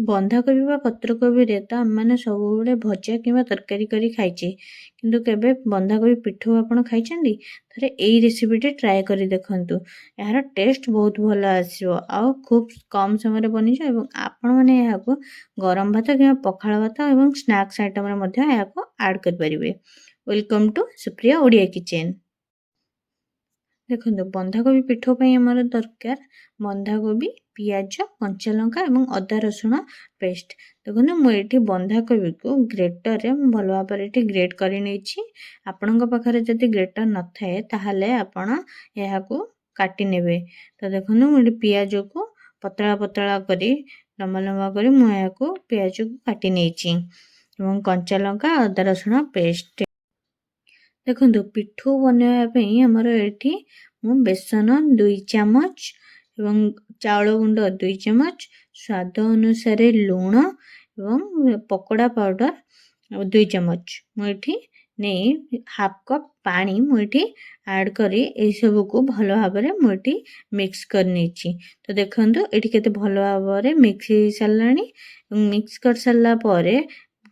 बंधाकोबी बा पत्रकोबी रे तो आम सब भजा कि तरकारी करी खाइचे किंतु केबे बंधाकोबी पिठो आपण खाइछंदी थरे एई रेसिपीटी ट्राए करी देखंतु। यार टेस्ट बहुत भल आसीबो आ खूब कम समय बनी जाए एवं आपण माने याको गरम भात कि पखाळ भात एवं स्नैक्स आइटम रे मध्ये याको ऐड कर परिबे। Welcome to Supriya Odia kitchen. देखो बंधाकोबी पिठो आमर दरकार बंधाकोबी पियाज कंचा लंका और अदा रसुण पेस्ट। देखो मुझे बंधाकोबी को ग्रेटर रे भल भाव में ग्रेट कर आपण पाखे जदि ग्रेटर न थाए ताहले आपण को काटी नेबे। तो देखो मुझे पियाज को पतला पतला करी लंबा लंबा करी मुझे पियाज को काटी नहीं कंचा लंका अदा रसुण पेस्ट। देखो पिठू बनवाई आमर ये बेसन 2 चामच एवं चाउल गुंड 2 चामच स्वाद अनुसार लुण एवं पकोड़ा पाउडर 2 चामच मुझे नहीं हाफ कप पानी मुझे ऐड करी सब को भल भाव में मुझे मिक्स करनी। तो देखो ये केते भल भाव में मिक्स हो सारा मिक्स कर सारा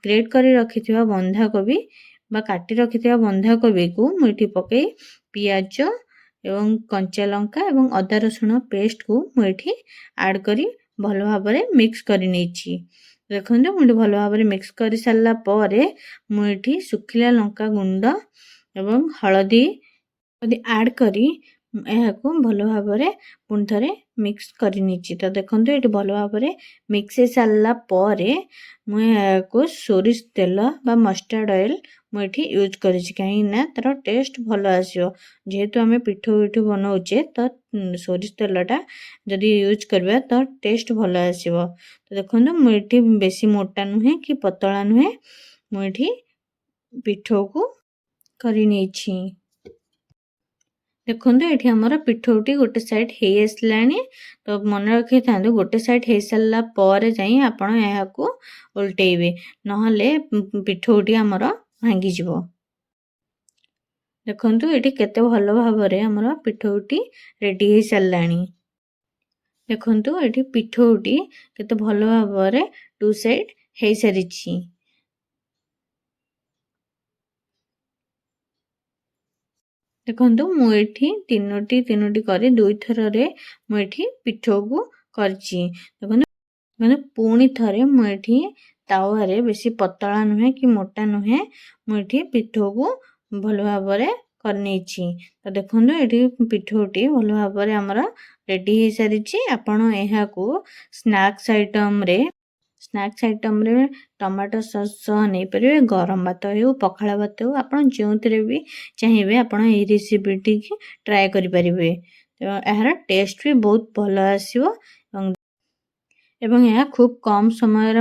ग्रेट कर रखि बंधाकोबी बा काटी रखि बंधाकोबी को मुझे पकई पियाज एवं कंचा लंका एवं अदा रसुण पेस्ट को मुझे ऐड करी भल भाव में मिक्स कर देखो मुझे भल भाव में मिक्स कर सारा मुझे सुखिला लंका गुंड एवं हलदी ऐड करी को भल भाव में पुणी थे मिक्स कर। तो देखो ये भल भाव में मिक्स हो सारा मुझे सोरिष तेल बा मस्टर्ड ऑयल मुझे यूज करी कहीं तार टेस्ट भल आसो जेहेतु आम पिठो पिठो बनाऊे तो सोरिष तेलटा जदि यूज करवा तो टेस्ट भल आसो। तो देखो मुझे बेसी मोटा नुहे कि पतला नुहे मुझे पिठो को करी नहीं। देखो ये आमर पिठोटी गोटे साइड हो आसला तो मन रखी था गोटे साइड हो सारापर जाई आपण यहाँ उल्टेबे नहले पिठोटी आमर भांगी जीवो। देखो ये केते भल भाव में आमर पिठोटी रेडी हो सारा। देखो ये पिठोटी केते भल भाव में 2 साइड हो सारी। देखो मुझे तीनोटी कर 2 थर मुझे पिठो को कर पुणी थे मुझे तावे बेसी पतला नुहे कि मोटा नुहे मुझे पिठो को भल भाव में करनी। तो देखो ये पिठोटी भल भाव में आमर रेडी हो सारी। आपण यहाँ स्नैक्स आइटम रे टमाटो सॉस सह नहीं पारे गरम भात हो पखाला भात हो आप जो भी चाहिए आपण ये रेसिपीटी ट्राए करें। तो यार टेस्ट भी बहुत भल आसो एवं यह खूब कम समय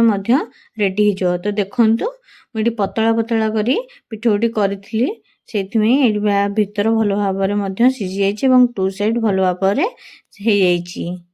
रेडी हो। तो देखो मुझे पतला पतला करी पिठोटी करी से भीतर भल भाव में सीझी जाइए 2 साइड भल भाव में हो।